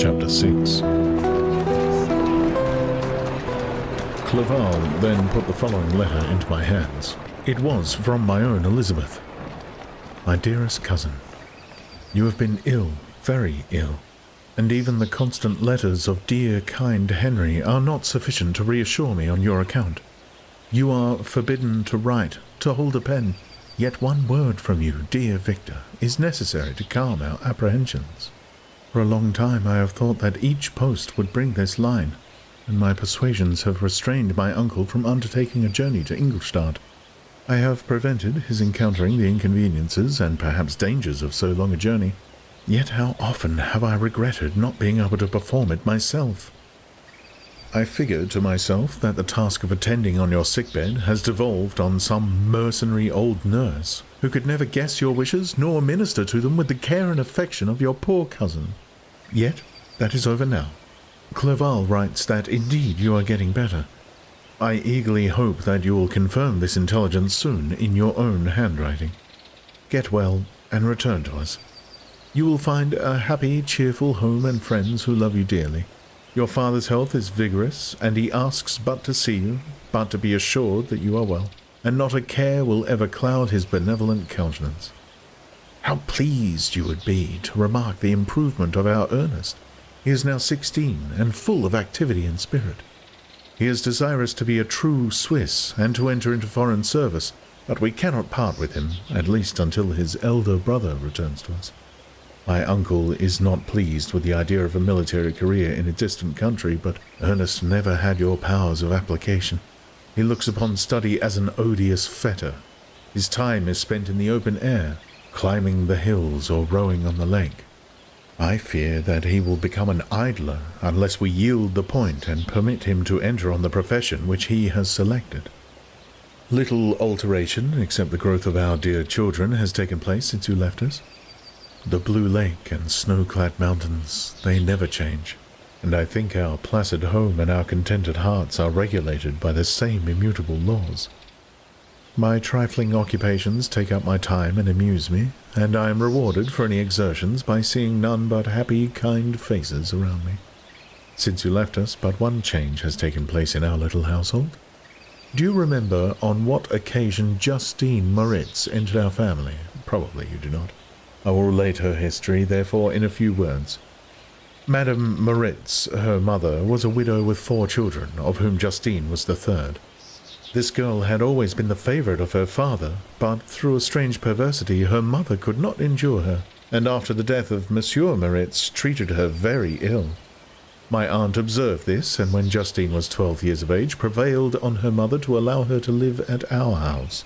Chapter 6. Clerval then put the following letter into my hands. It was from my own Elizabeth. My dearest cousin, you have been ill, very ill, and even the constant letters of dear, kind Henry are not sufficient to reassure me on your account. You are forbidden to write, to hold a pen, yet one word from you, dear Victor, is necessary to calm our apprehensions. For a long time I have thought that each post would bring this line, and my persuasions have restrained my uncle from undertaking a journey to Ingolstadt. I have prevented his encountering the inconveniences and perhaps dangers of so long a journey, yet how often have I regretted not being able to perform it myself. I figure to myself that the task of attending on your sickbed has devolved on some mercenary old nurse, who could never guess your wishes nor minister to them with the care and affection of your poor cousin. Yet that is over now. Clerval writes that indeed you are getting better. I eagerly hope that you will confirm this intelligence soon in your own handwriting. Get well and return to us. You will find a happy, cheerful home and friends who love you dearly. Your father's health is vigorous, and he asks but to see you, but to be assured that you are well, and not a care will ever cloud his benevolent countenance. How pleased you would be to remark the improvement of our Ernest. He is now 16, and full of activity and spirit. He is desirous to be a true Swiss, and to enter into foreign service, but we cannot part with him, at least until his elder brother returns to us. My uncle is not pleased with the idea of a military career in a distant country, but Ernest never had your powers of application. He looks upon study as an odious fetter. His time is spent in the open air, climbing the hills or rowing on the lake. I fear that he will become an idler unless we yield the point and permit him to enter on the profession which he has selected. Little alteration, except the growth of our dear children, has taken place since you left us. The blue lake and snow-clad mountains, they never change, and I think our placid home and our contented hearts are regulated by the same immutable laws. My trifling occupations take up my time and amuse me, and I am rewarded for any exertions by seeing none but happy, kind faces around me. Since you left us, but one change has taken place in our little household. Do you remember on what occasion Justine Moritz entered our family? Probably you do not. I will relate her history, therefore, in a few words. Madame Moritz, her mother, was a widow with 4 children, of whom Justine was the third. This girl had always been the favourite of her father, but through a strange perversity her mother could not endure her, and after the death of Monsieur Moritz treated her very ill. My aunt observed this, and when Justine was 12 years of age, prevailed on her mother to allow her to live at our house.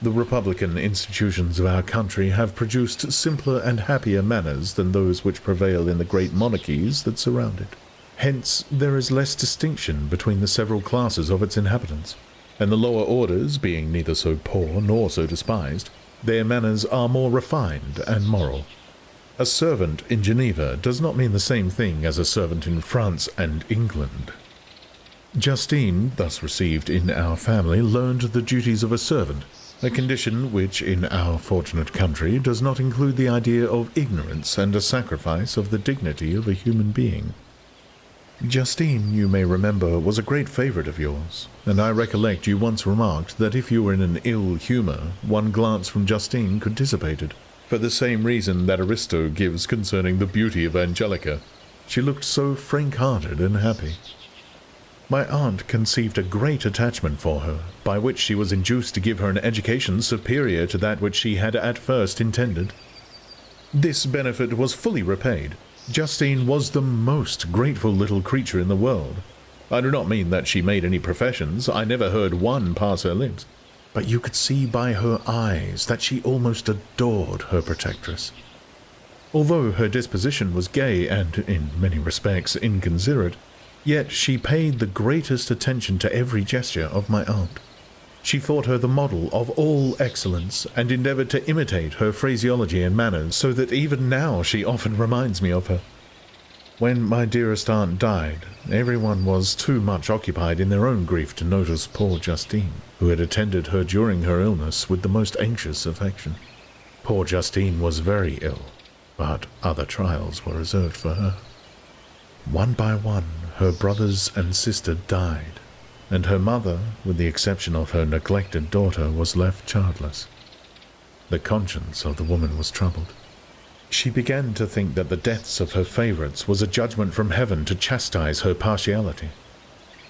The republican institutions of our country have produced simpler and happier manners than those which prevail in the great monarchies that surround it. Hence there is less distinction between the several classes of its inhabitants, and the lower orders, being neither so poor nor so despised, their manners are more refined and moral. A servant in Geneva does not mean the same thing as a servant in France and England. Justine, thus received in our family, learned the duties of a servant, a condition which, in our fortunate country, does not include the idea of ignorance and a sacrifice of the dignity of a human being. Justine, you may remember, was a great favourite of yours, and I recollect you once remarked that if you were in an ill humour, one glance from Justine could dissipate it, for the same reason that Aristo gives concerning the beauty of Angelica. She looked so frank-hearted and happy. My aunt conceived a great attachment for her, by which she was induced to give her an education superior to that which she had at first intended. This benefit was fully repaid. Justine was the most grateful little creature in the world. I do not mean that she made any professions. I never heard one pass her lips. But you could see by her eyes that she almost adored her protectress. Although her disposition was gay and, in many respects, inconsiderate, yet she paid the greatest attention to every gesture of my aunt. She thought her the model of all excellence, and endeavoured to imitate her phraseology and manners, so that even now she often reminds me of her. When my dearest aunt died, everyone was too much occupied in their own grief to notice poor Justine, who had attended her during her illness with the most anxious affection. Poor Justine was very ill, but other trials were reserved for her. One by one, her brothers and sister died, and her mother, with the exception of her neglected daughter, was left childless. The conscience of the woman was troubled. She began to think that the deaths of her favourites was a judgment from heaven to chastise her partiality.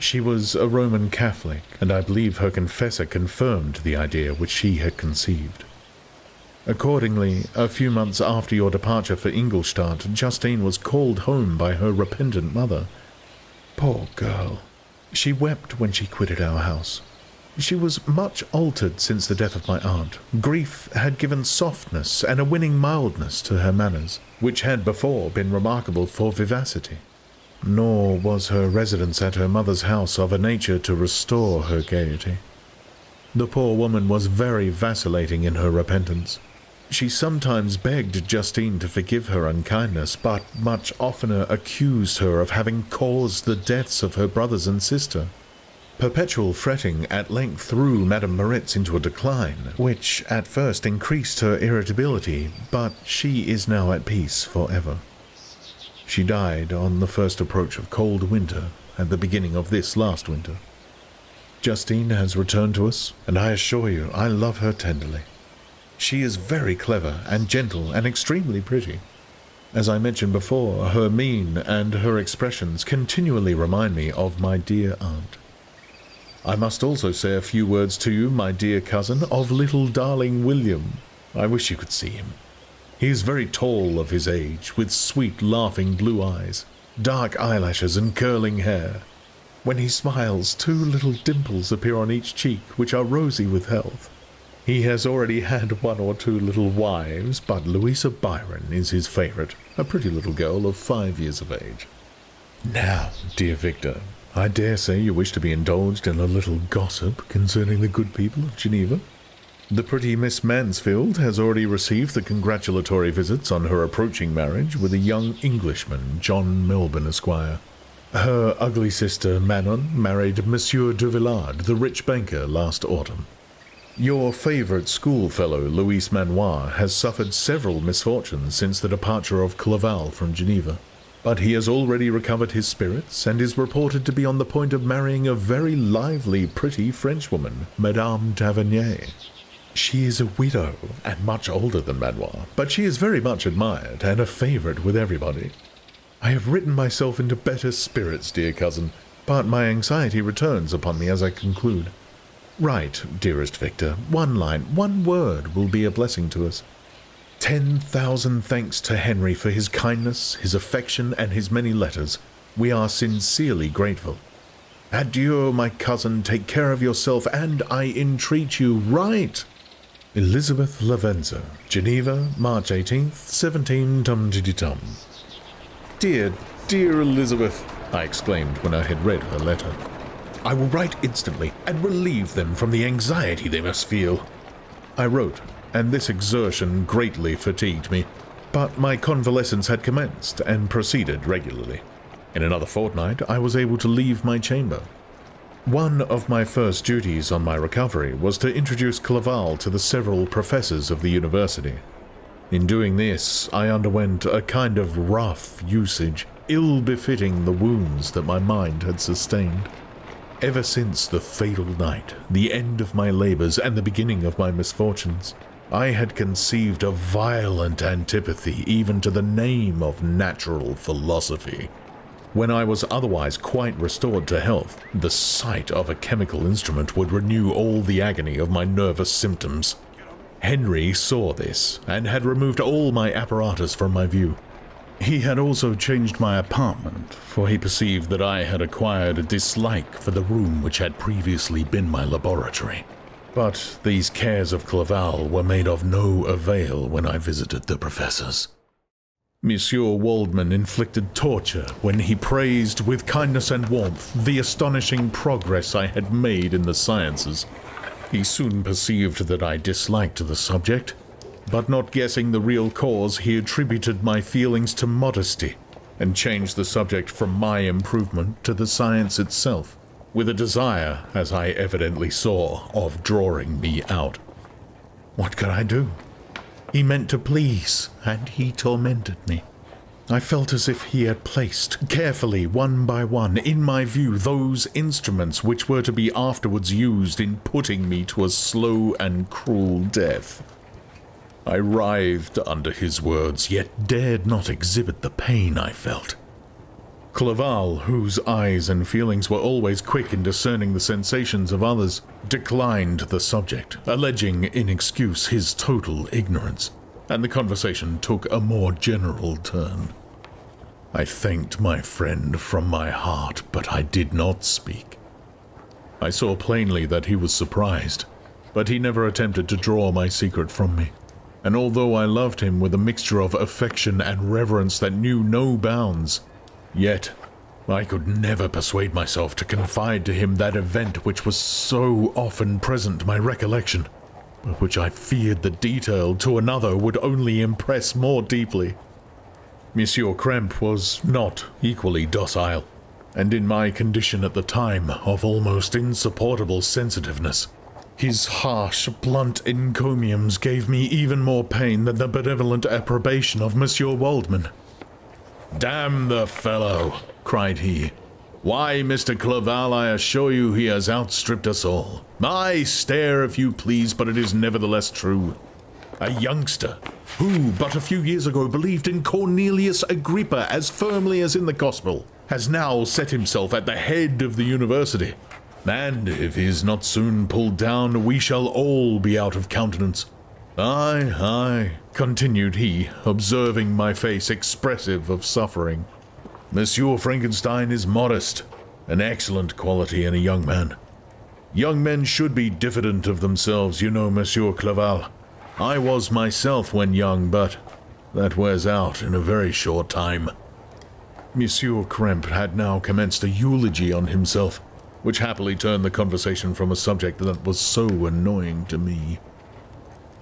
She was a Roman Catholic, and I believe her confessor confirmed the idea which she had conceived. Accordingly, a few months after your departure for Ingolstadt, Justine was called home by her repentant mother. Poor girl! She wept when she quitted our house. She was much altered since the death of my aunt. Grief had given softness and a winning mildness to her manners, which had before been remarkable for vivacity. Nor was her residence at her mother's house of a nature to restore her gaiety. The poor woman was very vacillating in her repentance. She sometimes begged Justine to forgive her unkindness, but much oftener accused her of having caused the deaths of her brothers and sister. Perpetual fretting at length threw Madame Moritz into a decline, which at first increased her irritability, but she is now at peace forever. She died on the first approach of cold winter, at the beginning of this last winter. Justine has returned to us, and I assure you I love her tenderly. She is very clever and gentle and extremely pretty. As I mentioned before, her mien and her expressions continually remind me of my dear aunt. I must also say a few words to you, my dear cousin, of little darling William. I wish you could see him. He is very tall of his age, with sweet laughing blue eyes, dark eyelashes and curling hair. When he smiles, 2 little dimples appear on each cheek, which are rosy with health. He has already had 1 or 2 little wives, but Louisa Byron is his favourite, a pretty little girl of 5 years of age. Now, dear Victor, I dare say you wish to be indulged in a little gossip concerning the good people of Geneva. The pretty Miss Mansfield has already received the congratulatory visits on her approaching marriage with a young Englishman, John Melbourne, Esquire. Her ugly sister Manon married Monsieur de Villard, the rich banker, last autumn. Your favourite schoolfellow, Louis Manoir, has suffered several misfortunes since the departure of Clerval from Geneva, but he has already recovered his spirits and is reported to be on the point of marrying a very lively, pretty Frenchwoman, Madame Tavernier. She is a widow and much older than Manoir, but she is very much admired and a favourite with everybody. I have written myself into better spirits, dear cousin, but my anxiety returns upon me as I conclude. Write, dearest Victor, 1 line, 1 word will be a blessing to us. 10,000 thanks to Henry for his kindness, his affection, and his many letters. We are sincerely grateful. Adieu, my cousin, take care of yourself, and I entreat you, write. Elizabeth Lavenza, Geneva, March 18th, 17 tum-tiddy-tum. Dear, dear Elizabeth, I exclaimed when I had read her letter. I will write instantly and relieve them from the anxiety they must feel. I wrote, and this exertion greatly fatigued me, but my convalescence had commenced and proceeded regularly. In another fortnight I was able to leave my chamber. One of my first duties on my recovery was to introduce Clerval to the several professors of the university. In doing this, I underwent a kind of rough usage, ill-befitting the wounds that my mind had sustained. Ever since the fatal night, the end of my labours and the beginning of my misfortunes, I had conceived a violent antipathy even to the name of natural philosophy. When I was otherwise quite restored to health, the sight of a chemical instrument would renew all the agony of my nervous symptoms. Henry saw this, and had removed all my apparatus from my view. He had also changed my apartment, for he perceived that I had acquired a dislike for the room which had previously been my laboratory. But these cares of Clerval were made of no avail when I visited the professors. Monsieur Waldman inflicted torture when he praised with kindness and warmth the astonishing progress I had made in the sciences. He soon perceived that I disliked the subject, but not guessing the real cause, he attributed my feelings to modesty, and changed the subject from my improvement to the science itself, with a desire, as I evidently saw, of drawing me out. What could I do? He meant to please, and he tormented me. I felt as if he had placed, carefully, one by one, in my view, those instruments which were to be afterwards used in putting me to a slow and cruel death. I writhed under his words, yet dared not exhibit the pain I felt. Clerval, whose eyes and feelings were always quick in discerning the sensations of others, declined the subject, alleging in excuse his total ignorance, and the conversation took a more general turn. I thanked my friend from my heart, but I did not speak. I saw plainly that he was surprised, but he never attempted to draw my secret from me, and although I loved him with a mixture of affection and reverence that knew no bounds, yet I could never persuade myself to confide to him that event which was so often present to my recollection, but which I feared the detail to another would only impress more deeply. Monsieur Krempe was not equally docile, and in my condition at the time of almost insupportable sensitiveness, his harsh, blunt encomiums gave me even more pain than the benevolent approbation of Monsieur Waldman. "Damn the fellow!" cried he. "Why, Mr. Clerval, I assure you he has outstripped us all. I stare if you please, but it is nevertheless true. A youngster, who but a few years ago believed in Cornelius Agrippa as firmly as in the gospel, has now set himself at the head of the university, and if he is not soon pulled down, we shall all be out of countenance. Aye, aye," continued he, observing my face expressive of suffering. "Monsieur Frankenstein is modest, an excellent quality in a young man. Young men should be diffident of themselves, you know, Monsieur Clerval. I was myself when young, but that wears out in a very short time." Monsieur Krempe had now commenced a eulogy on himself, which happily turned the conversation from a subject that was so annoying to me.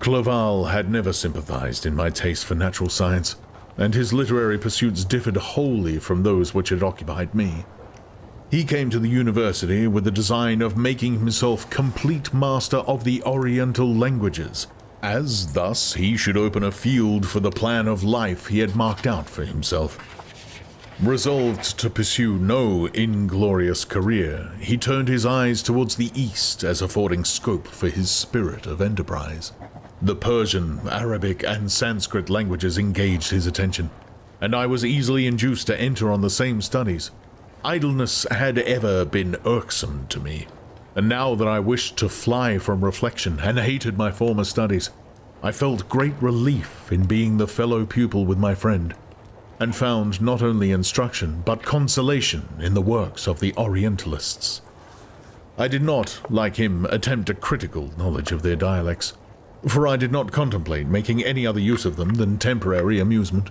Clerval had never sympathized in my taste for natural science, and his literary pursuits differed wholly from those which had occupied me. He came to the university with the design of making himself complete master of the Oriental languages, as thus he should open a field for the plan of life he had marked out for himself. Resolved to pursue no inglorious career, he turned his eyes towards the east as affording scope for his spirit of enterprise. The Persian, Arabic, and Sanskrit languages engaged his attention, and I was easily induced to enter on the same studies. Idleness had ever been irksome to me, and now that I wished to fly from reflection and hated my former studies, I felt great relief in being the fellow pupil with my friend, and found not only instruction but consolation in the works of the Orientalists. I did not, like him, attempt a critical knowledge of their dialects, for I did not contemplate making any other use of them than temporary amusement.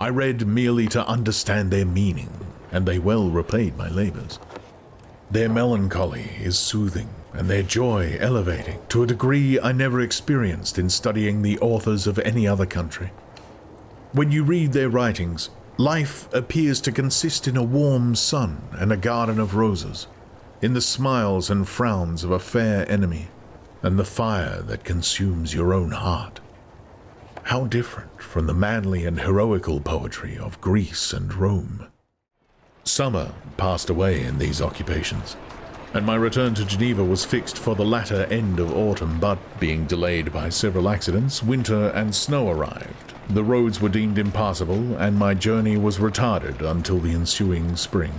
I read merely to understand their meaning, and they well repaid my labors. Their melancholy is soothing, and their joy elevating, to a degree I never experienced in studying the authors of any other country. When you read their writings, life appears to consist in a warm sun and a garden of roses, in the smiles and frowns of a fair enemy, and the fire that consumes your own heart. How different from the manly and heroical poetry of Greece and Rome. Summer passed away in these occupations, and my return to Geneva was fixed for the latter end of autumn, but, being delayed by several accidents, winter and snow arrived. The roads were deemed impassable, and my journey was retarded until the ensuing spring.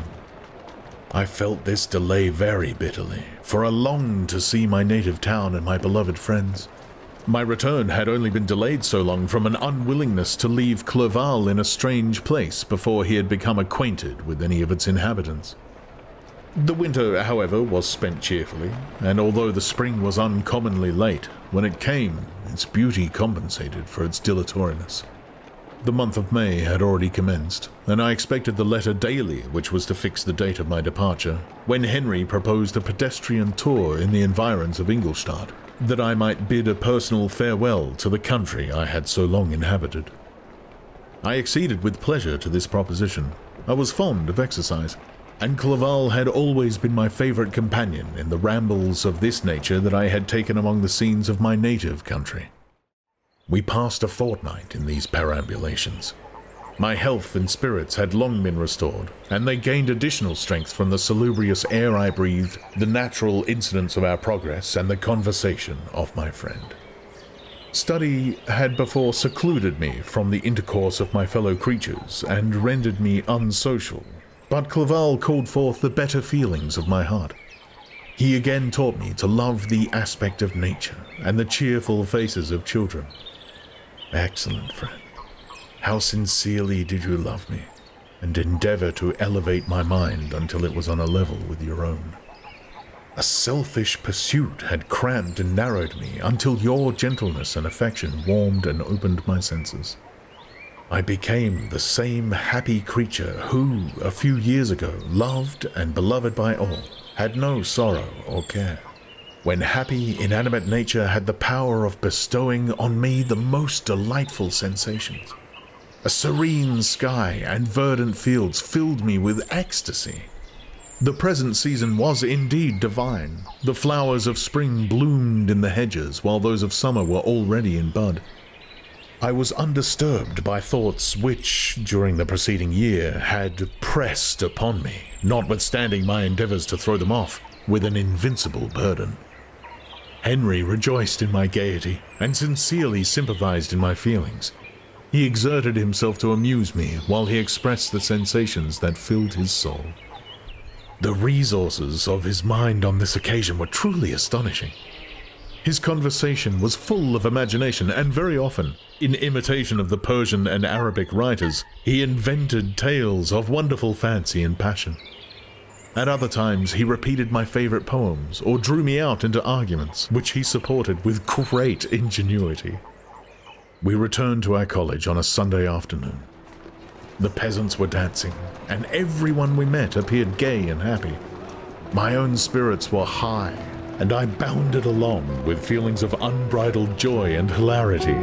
I felt this delay very bitterly, for I longed to see my native town and my beloved friends. My return had only been delayed so long from an unwillingness to leave Clerval in a strange place before he had become acquainted with any of its inhabitants. The winter, however, was spent cheerfully, and although the spring was uncommonly late, when it came, its beauty compensated for its dilatoriness. The month of May had already commenced, and I expected the letter daily which was to fix the date of my departure, when Henry proposed a pedestrian tour in the environs of Ingolstadt, that I might bid a personal farewell to the country I had so long inhabited. I acceded with pleasure to this proposition. I was fond of exercise, and Clerval had always been my favorite companion in the rambles of this nature that I had taken among the scenes of my native country. We passed a fortnight in these perambulations. My health and spirits had long been restored, and they gained additional strength from the salubrious air I breathed, the natural incidents of our progress, and the conversation of my friend. Study had before secluded me from the intercourse of my fellow creatures and rendered me unsocial, but Clerval called forth the better feelings of my heart. He again taught me to love the aspect of nature and the cheerful faces of children. Excellent friend, how sincerely did you love me, and endeavor to elevate my mind until it was on a level with your own. A selfish pursuit had cramped and narrowed me until your gentleness and affection warmed and opened my senses. I became the same happy creature who, a few years ago, loved and beloved by all, had no sorrow or care, when happy, inanimate nature had the power of bestowing on me the most delightful sensations. A serene sky and verdant fields filled me with ecstasy. The present season was indeed divine. The flowers of spring bloomed in the hedges, while those of summer were already in bud. I was undisturbed by thoughts which, during the preceding year, had pressed upon me, notwithstanding my endeavors to throw them off, with an invincible burden. Henry rejoiced in my gaiety, and sincerely sympathized in my feelings. He exerted himself to amuse me, while he expressed the sensations that filled his soul. The resources of his mind on this occasion were truly astonishing. His conversation was full of imagination, and very often, in imitation of the Persian and Arabic writers, he invented tales of wonderful fancy and passion. At other times, he repeated my favorite poems, or drew me out into arguments, which he supported with great ingenuity. We returned to our college on a Sunday afternoon. The peasants were dancing, and everyone we met appeared gay and happy. My own spirits were high, and I bounded along with feelings of unbridled joy and hilarity.